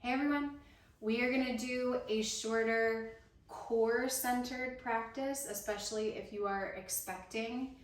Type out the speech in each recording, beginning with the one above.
Hey everyone, we are going to do a shorter core-centered practice, especially if you are expecting.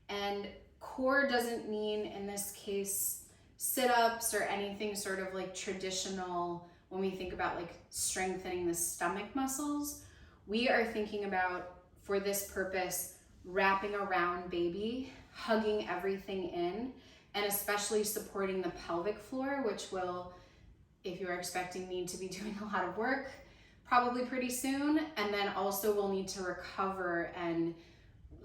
And core doesn't mean, in this case, sit-ups or anything sort of like traditional when we think about like strengthening the stomach muscles. We are thinking about, for this purpose, wrapping around baby, hugging everything in, and especially supporting the pelvic floor, which will, if you're expecting, need to be doing a lot of work probably pretty soon, and then also we'll need to recover and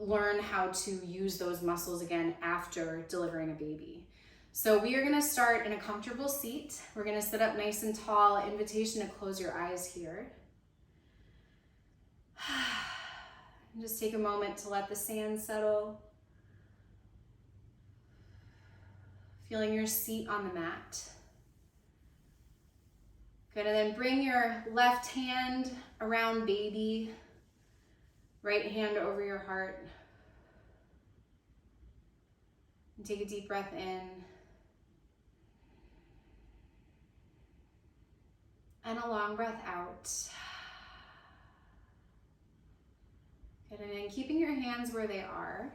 learn how to use those muscles again after delivering a baby. So we are going to start in a comfortable seat. We're going to sit up nice and tall. Invitation to close your eyes here. And just take a moment to let the sand settle. Feeling your seat on the mat. Good, and then bring your left hand around baby, right hand over your heart. And take a deep breath in. And a long breath out. Good, and then keeping your hands where they are.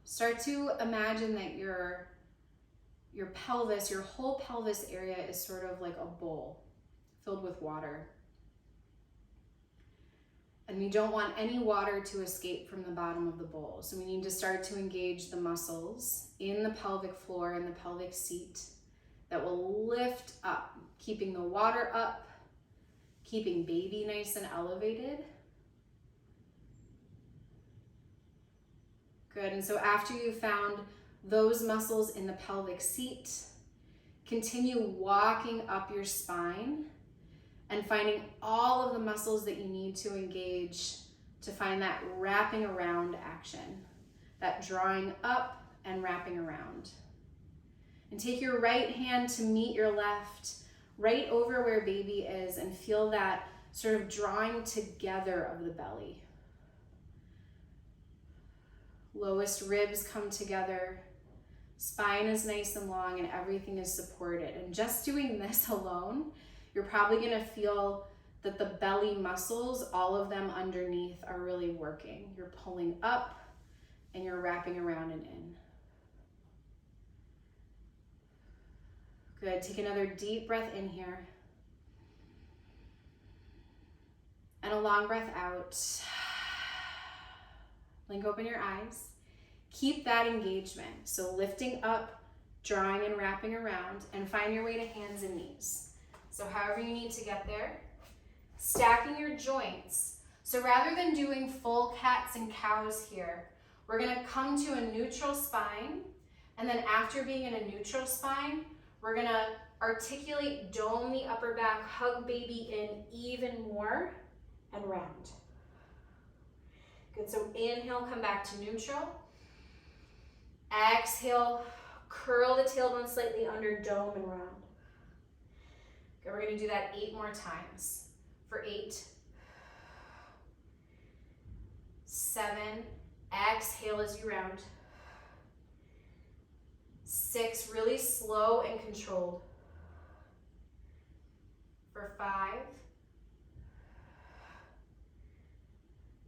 Start to imagine that your pelvis, your whole pelvis area is sort of like a bowl filled with water. And we don't want any water to escape from the bottom of the bowl. So we need to start to engage the muscles in the pelvic floor and the pelvic seat that will lift up, keeping the water up, keeping baby nice and elevated. Good, and so after you've found those muscles in the pelvic seat, continue walking up your spine and finding all of the muscles that you need to engage to find that wrapping around action, that drawing up and wrapping around. And take your right hand to meet your left, right over where baby is, and feel that sort of drawing together of the belly. Lowest ribs come together. Spine is nice and long and everything is supported. And just doing this alone, you're probably going to feel that the belly muscles, all of them underneath, are really working. You're pulling up and you're wrapping around and in. Good. Take another deep breath in here. And a long breath out. Blink open your eyes. Keep that engagement. So lifting up, drawing and wrapping around, and find your way to hands and knees. So however you need to get there. Stacking your joints. So rather than doing full cats and cows here, we're going to come to a neutral spine. And then after being in a neutral spine, we're going to articulate, dome the upper back, hug baby in even more, and round. Good, so inhale, come back to neutral. Exhale, curl the tailbone slightly under, dome and round. Okay, we're gonna do that 8 more times. For 8, 7, exhale as you round. 6, really slow and controlled. For 5,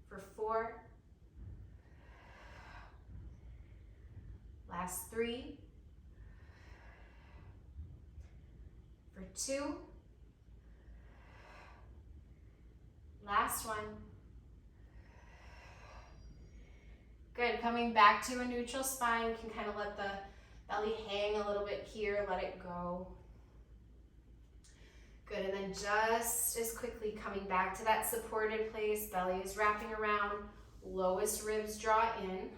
for 4, last 3, for 2, last 1. Good, coming back to a neutral spine, you can kind of let the belly hang a little bit here, let it go. Good, and then just as quickly coming back to that supported place, belly is wrapping around, lowest ribs draw in.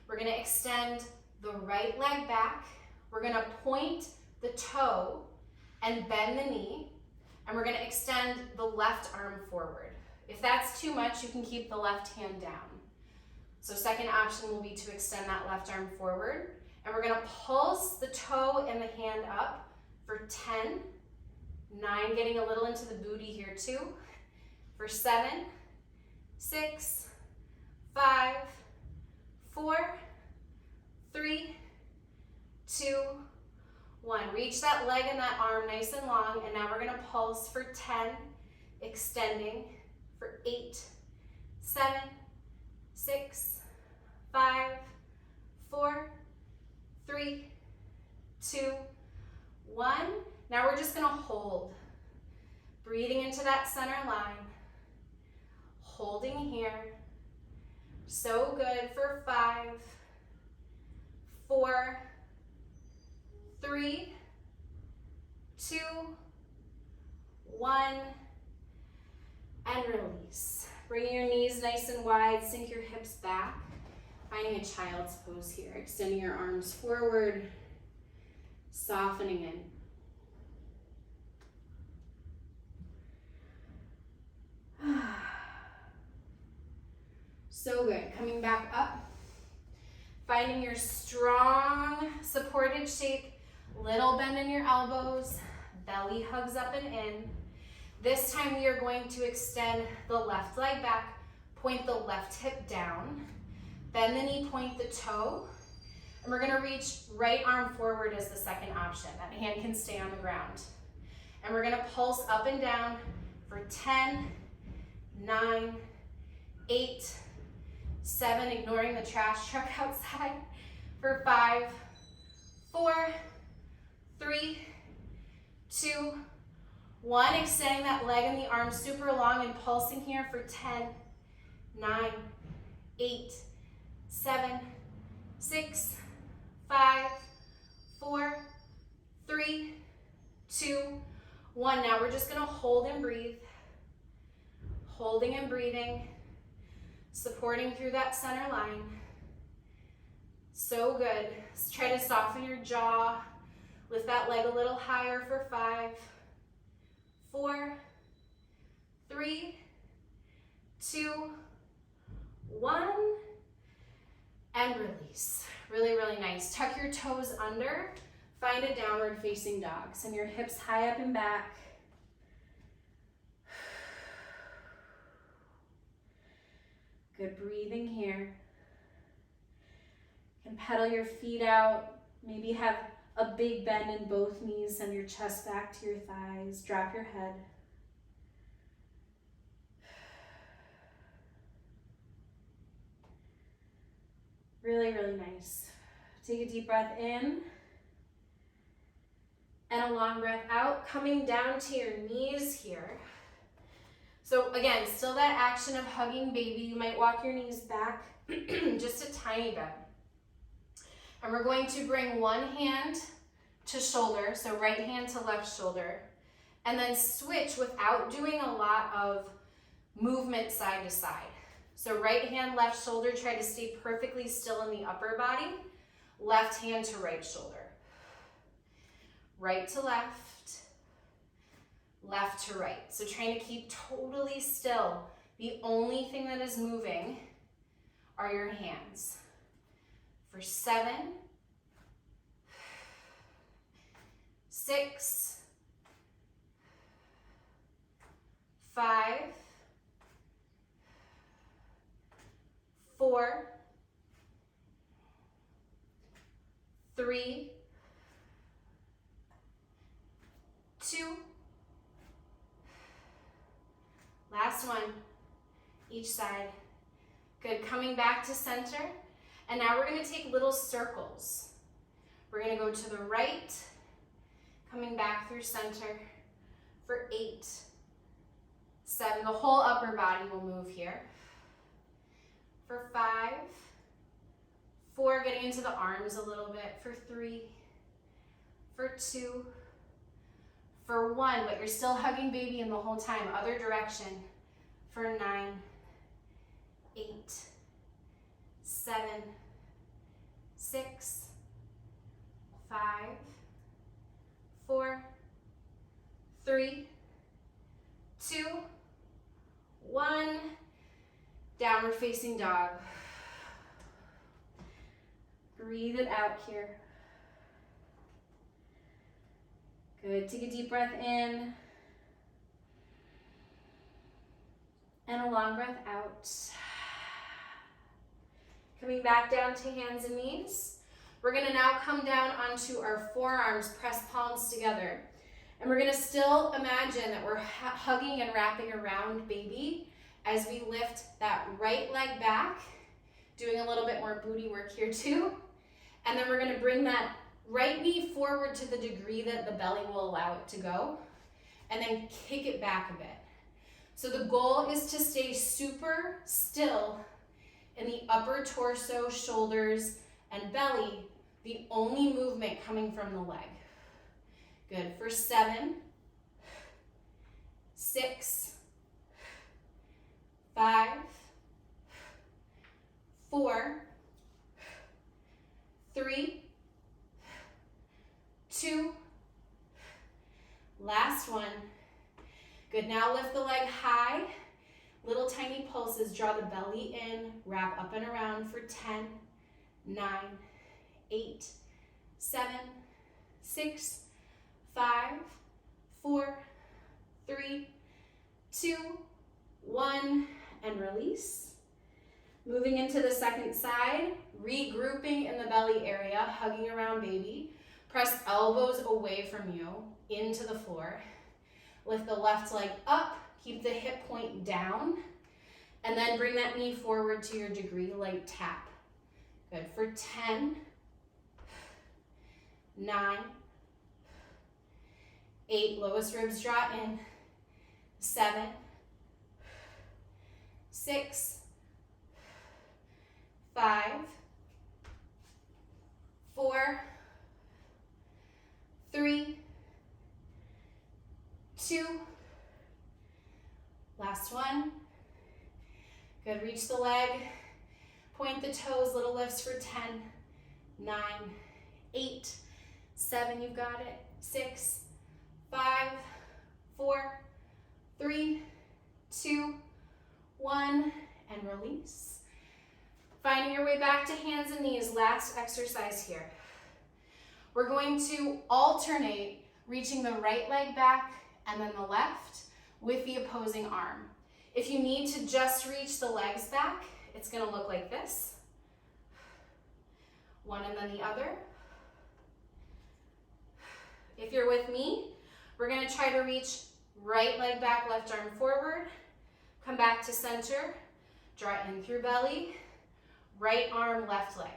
We're gonna extend the right leg back. We're gonna point the toe and bend the knee, and we're gonna extend the left arm forward. If that's too much, you can keep the left hand down. So second option will be to extend that left arm forward, and we're gonna pulse the toe and the hand up for 10, 9, getting a little into the booty here too, for 7, 6, 5, 4, 3, 2, 1. Reach that leg and that arm nice and long, and now we're gonna pulse for 10, extending for 8, 7, 6, 5, 4, 3, 2, 1. Now we're just gonna hold. Breathing into that center line. Holding here. So good for 5, 4, 3, 2, 1, and release. Bring your knees nice and wide, sink your hips back. Finding a child's pose here, extending your arms forward, softening in. So good. Coming back up, finding your strong supported shape, little bend in your elbows, belly hugs up and in. This time we are going to extend the left leg back, point the left hip down, bend the knee, point the toe, and we're gonna reach right arm forward as the second option. That hand can stay on the ground. And we're gonna pulse up and down for 10, 9, 8, 7, ignoring the trash truck outside, for 5, 4, 3, 2, 1. Extending that leg and the arm super long and pulsing here for 10, 9, 8, 7, 6, 5, 4, 3, 2, 1. Now we're just gonna hold and breathe. Holding and breathing. Supporting through that center line. So good. Let's try to soften your jaw. Lift that leg a little higher for 5, 4, 3, 2, 1, and release. Really, really nice. Tuck your toes under. Find a downward facing dog. Send your hips high up and back. Good breathing here. You can pedal your feet out. Maybe have a big bend in both knees. Send your chest back to your thighs. Drop your head. Really, really nice. Take a deep breath in. And a long breath out. Coming down to your knees here. So again, still that action of hugging baby. You might walk your knees back just a tiny bit. And we're going to bring one hand to shoulder, so right hand to left shoulder, and then switch without doing a lot of movement side to side. So right hand, left shoulder, try to stay perfectly still in the upper body. Left hand to right shoulder. Right to left. Left to right. So trying to keep totally still. The only thing that is moving are your hands. For 7, 6, 5, 4, 3, 2, last one, each side. Good, coming back to center. And now we're gonna take little circles. We're gonna go to the right, coming back through center for 8, 7, the whole upper body will move here. For 5, 4, getting into the arms a little bit, for 3, for 2, for 1, but you're still hugging baby in the whole time, other direction, for 9, 8, 7, 6, 5, 4, 3, 2, 1, downward facing dog. Breathe it out here. Good, take a deep breath in. And a long breath out. Coming back down to hands and knees. We're gonna now come down onto our forearms, press palms together. And we're gonna still imagine that we're hugging and wrapping around baby as we lift that right leg back, doing a little bit more booty work here too. And then we're gonna bring that right knee forward to the degree that the belly will allow it to go, and then kick it back a bit. So the goal is to stay super still in the upper torso, shoulders, and belly, the only movement coming from the leg. Good, for 7, 6, 5, 4, 3, 2, last one. Good, now lift the leg high, little tiny pulses, draw the belly in, wrap up and around for 10, 9, 8, 7, 6, 5, 4, 3, 2, 1, and release. Moving into the second side, regrouping in the belly area, hugging around baby. Press elbows away from you into the floor. Lift the left leg up, keep the hip point down, and then bring that knee forward to your degree, light tap. Good, for 10, 9, 8, lowest ribs draw in, 7, 6, 5, 4, 3, 2, last one. Good, reach the leg, point the toes, little lifts for 10, 9, 8, 7, you've got it, 6, 5, 4, 3, 2, 1, and release. Finding your way back to hands and knees, last exercise here. We're going to alternate reaching the right leg back and then the left with the opposing arm. If you need to just reach the legs back, it's gonna look like this. One and then the other. If you're with me, we're gonna try to reach right leg back, left arm forward, come back to center, draw in through belly, right arm, left leg.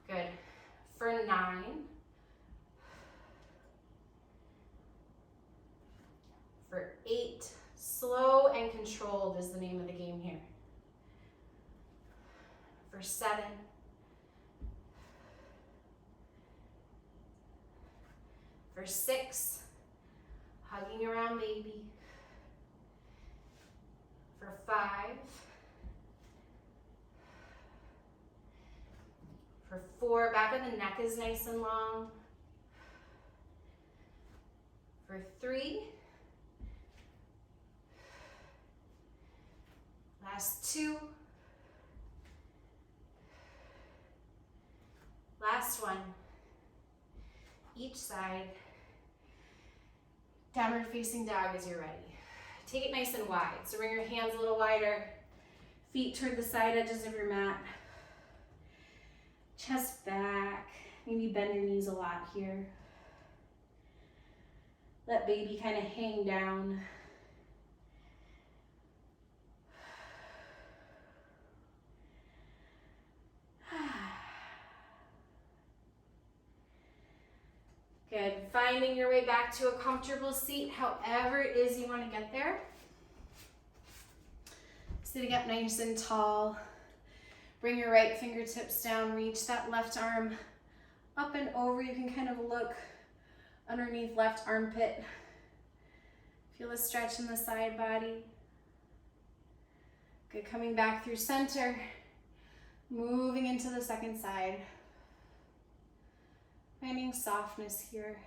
Good. For 9, for 8, slow and controlled is the name of the game here. For 7, for 6, hugging around baby. For 5, for 4, back of the neck is nice and long. For 3, last 2, last one, each side. Downward facing dog as you're ready. Take it nice and wide, so bring your hands a little wider, feet toward the side edges of your mat. Chest back, maybe bend your knees a lot here. Let baby kind of hang down. Good, finding your way back to a comfortable seat, however it is you want to get there. Sitting up nice and tall. Bring your right fingertips down, reach that left arm up and over. You can kind of look underneath left armpit. Feel a stretch in the side body. Good, coming back through center, moving into the second side. Finding softness here.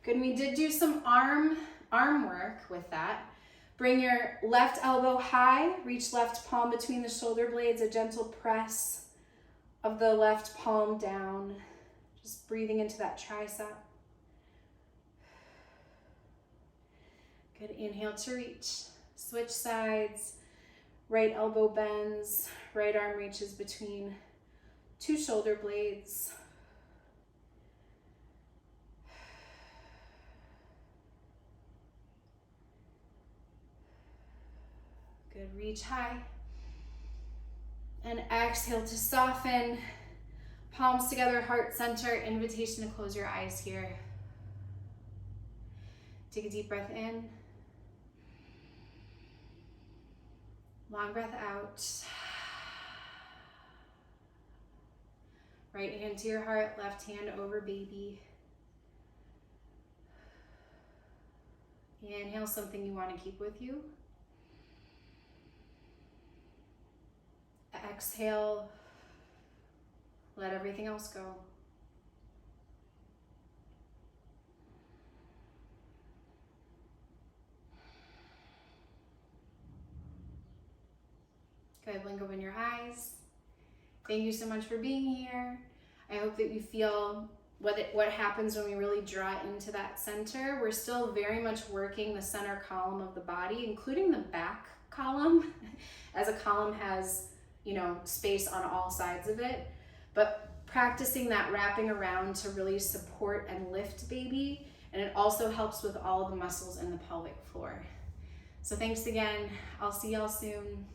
Good, we did do some arm work with that. Bring your left elbow high, reach left palm between the shoulder blades, a gentle press of the left palm down. Just breathing into that tricep. Good, inhale to reach. Switch sides. Right elbow bends, right arm reaches between two shoulder blades. Good, reach high. And exhale to soften. Palms together, heart center. Invitation to close your eyes here. Take a deep breath in. Long breath out. Right hand to your heart, left hand over baby. Inhale something you want to keep with you. Exhale, let everything else go. Good, blink open your eyes. Thank you so much for being here. I hope that you feel what happens when we really draw into that center. We're still very much working the center column of the body, including the back column, as a column has, you know, space on all sides of it. But practicing that wrapping around to really support and lift baby, and it also helps with all the muscles in the pelvic floor. So thanks again. I'll see y'all soon.